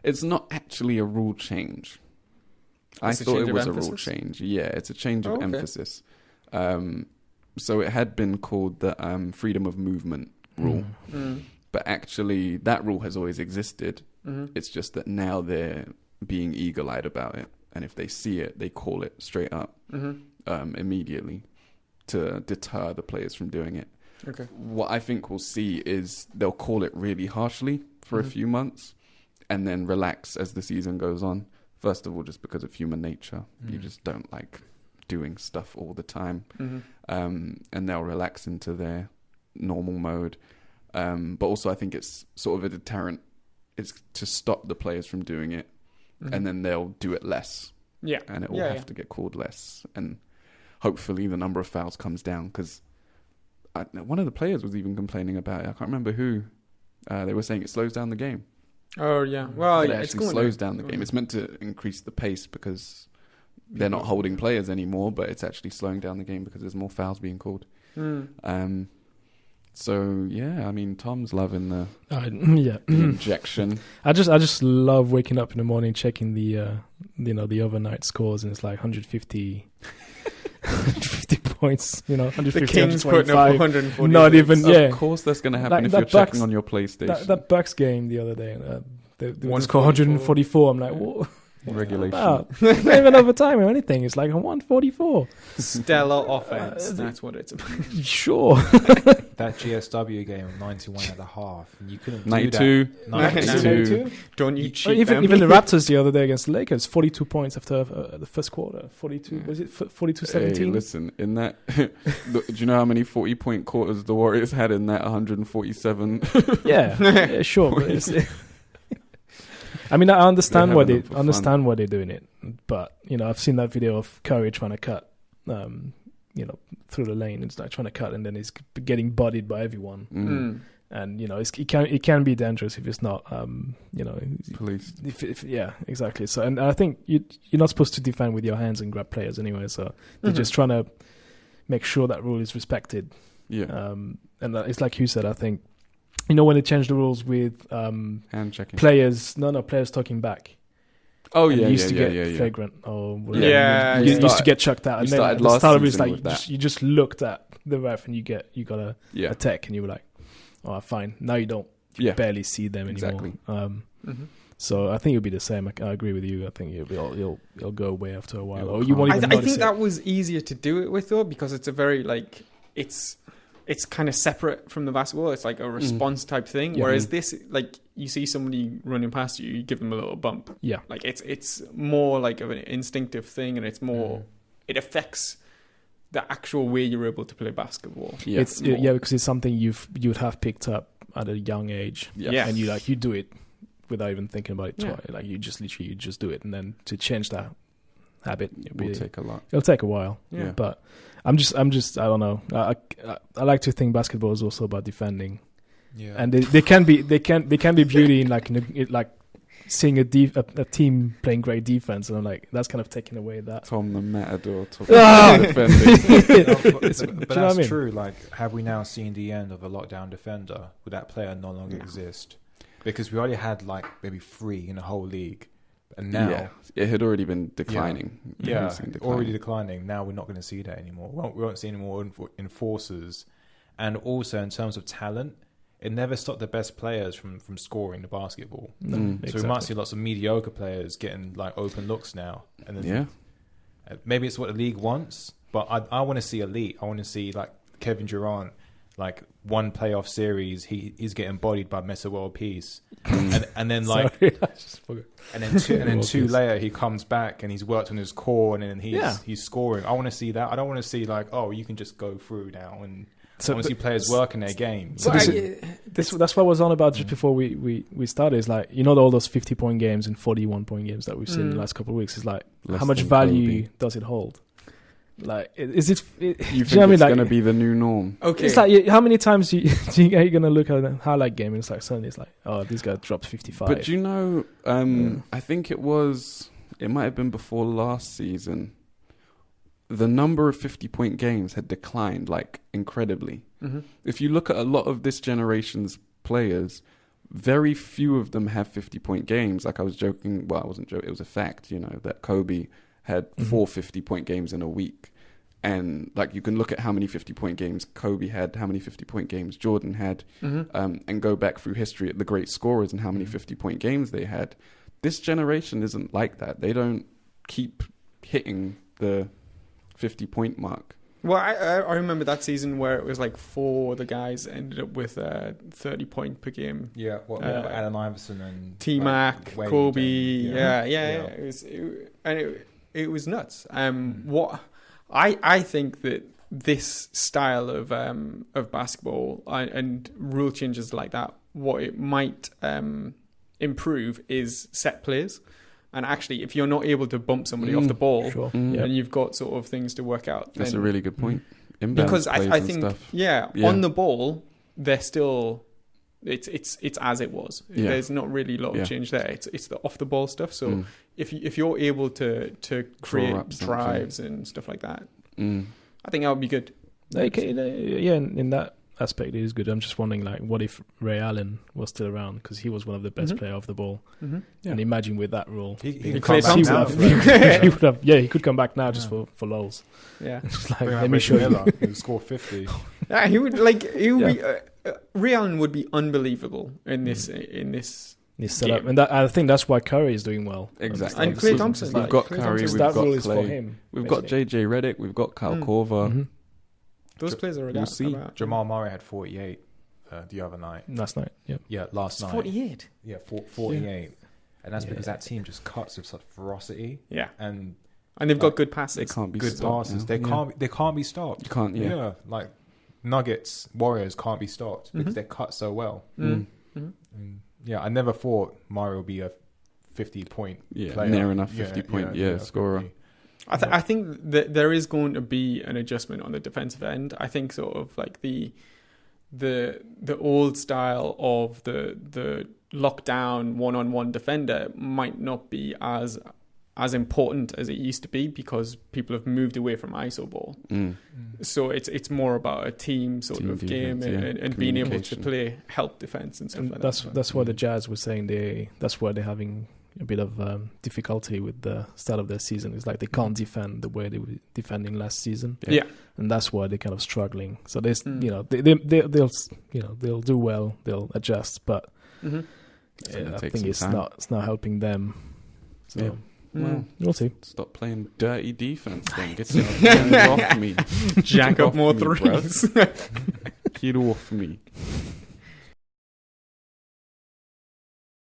It's not actually a rule change. I thought it was a rule change. Yeah, it's a change of emphasis. So it had been called the freedom of movement rule. But actually, that rule has always existed. It's just that now they're being eagle-eyed about it. And if they see it, they call it straight up immediately to deter the players from doing it. Okay. What I think we'll see is they'll call it really harshly for a few months and then relax as the season goes on. First of all, just because of human nature. You just don't like doing stuff all the time. And they'll relax into their normal mode. But also I think it's sort of a deterrent. It's to stop the players from doing it. And then they'll do it less. Yeah. And it will have to get called less. And hopefully the number of fouls comes down. Because one of the players was even complaining about it. I can't remember who. They were saying it slows down the game. Oh, yeah. Well, it actually slows down the game. It's meant to increase the pace because they're not holding players anymore. But it's actually slowing down the game because there's more fouls being called. So yeah, I mean, Tom's loving the injection. I just love waking up in the morning, checking the the overnight scores, and it's like 150 points. 150. The Kings putting up 140. Not even. Of course, that's going to happen if you're checking on your PlayStation. That Bucks game the other day, they scored 144. I'm like, what? Regulation. Not even overtime or anything. It's like a 144. Stellar offense. That's what it's about. Sure. That GSW game, 91.5. And you couldn't 92. do that. 92. Don't you cheat even the Raptors the other day against the Lakers, 42 points after the first quarter. 42. Was it 42-17? Hey, listen, in that, do you know how many 40-point quarters the Warriors had in that 147? Yeah, sure. But I mean, I understand why they're doing it, but I've seen that video of Curry trying to cut, through the lane. It's like trying to cut, and then he's getting bodied by everyone. And it can be dangerous if it's not, police. Yeah, exactly. So, and I think you're not supposed to defend with your hands and grab players anyway. So they're just trying to make sure that rule is respected. Yeah. And it's like you said. I think. When they changed the rules with hand checking players talking back. Oh yeah, used to get flagrant or whatever. Yeah, you used to get chucked out. And then at the start of it was like you just looked at the ref and you got a tech and you were like, oh, fine. Now you don't barely see them anymore. Exactly. So I think it'll be the same. I agree with you. I think you'll go away after a while. Or you won't even I think that was easier to do it with though, because it's a very it's kind of separate from the basketball. It's like a response type thing. Whereas this, like, you see somebody running past you, you give them a little bump. Yeah. Like, it's more like of an instinctive thing, and it's more, it affects the actual way you're able to play basketball. Yeah. Because it's something you'd have picked up at a young age. Yeah. And you do it without even thinking about it twice. Like, you just do it. And then to change that habit, will take a lot. It'll take a while. Yeah. But I'm just I don't know. I like to think basketball is also about defending. Yeah. And they can be beauty in like seeing a team playing great defense, and I'm like, that's kind of taking away that. Tom the Matador talking about defending. But that's true. Like, have we now seen the end of a lockdown defender? Would that player no longer exist? Because we already had like maybe 3 in the whole league. And now it had already been declining. Already declining. Now we're not going to see that anymore. We won't see any more enforcers. And also in terms of talent, it never stopped the best players from scoring the basketball. So we might see lots of mediocre players getting like open looks now. And then maybe it's what the league wants, but I want to see elite. I want to see like Kevin Durant. Like one playoff series, he's getting bodied by Mesa World Peace, and then like, and then two later he comes back and he's worked on his core and then he's scoring. I want to see that. I don't want to see like, oh, you can just go through now, and I want to see players working their game. So that's what I was on about just before we started. Is like, all those 50-point games and 41-point games that we've seen in the last couple of weeks. Is like, how much value does it hold? Like, is it? You think it's going to be the new norm? Okay. It's like, how many times are you going to look at a highlight game and it's like suddenly it's like, oh, this guy dropped 55. But I think it might have been before last season. The number of 50-point games had declined like incredibly. If you look at a lot of this generation's players, very few of them have 50-point games. Like I was joking, well, I wasn't joking, it was a fact, that Kobe had 4 50-point games in a week. And like you can look at how many 50-point games Kobe had, how many 50-point games Jordan had, and go back through history at the great scorers and how many 50-point games they had. This generation isn't like that. They don't keep hitting the 50-point mark. Well, I remember that season where it was like 4 of the guys ended up with 30-point per game. Yeah, Allen Iverson and T-Mac, Kobe. Yeah. It was nuts. What I think that this style of basketball and rule changes like that, what it might improve is set plays. And actually, if you're not able to bump somebody off the ball, and you've got sort of things to work out, that's a really good point. Because I think, on the ball, they're still it's as it was. Yeah. There's not really a lot of change there. It's the off the ball stuff. So if you're able to create drives and stuff like that, I think that would be good. In that aspect, it is good. I'm just wondering, like, what if Ray Allen was still around, because he was one of the best players off the ball, and imagine with that rule, he could come back now just for lols. Yeah, just like, let me show you. He would score 50. Yeah, he would be. Ray Allen would be unbelievable in this setup, and I think that's why Curry is doing well. Exactly, and Klay Thompson. We've got Curry, we've got Klay, we've got JJ Redick, we've got Kyle Korver. Those players are we'll see. Jamal Murray had 48 the other night. Last night, last night. 48? Yeah, 48. And that's because that team just cuts with such ferocity. Yeah. And they've got good passes. They can't be good stopped. passes. They can't be stopped. You can't, Yeah, like Nuggets, Warriors can't be stopped because they cut so well. Yeah, I never thought Mario would be a 50-point player. Near enough 50-point scorer. I think that there is going to be an adjustment on the defensive end. I think sort of like the old style of the lockdown one-on-one defender might not be as important as it used to be, because people have moved away from iso ball. So it's more about a team sort of game and being able to play help defense and stuff like that. That's why the Jazz was saying that's why they're having a bit of difficulty with the start of their season. It's like they can't defend the way they were defending last season. Yeah, and that's why they're kind of struggling. So there's they'll do well, they'll adjust, but I think it's not helping them. So well, we'll see. Stop playing dirty defense then. Get your hands off me. Jack up more threes. Get off me.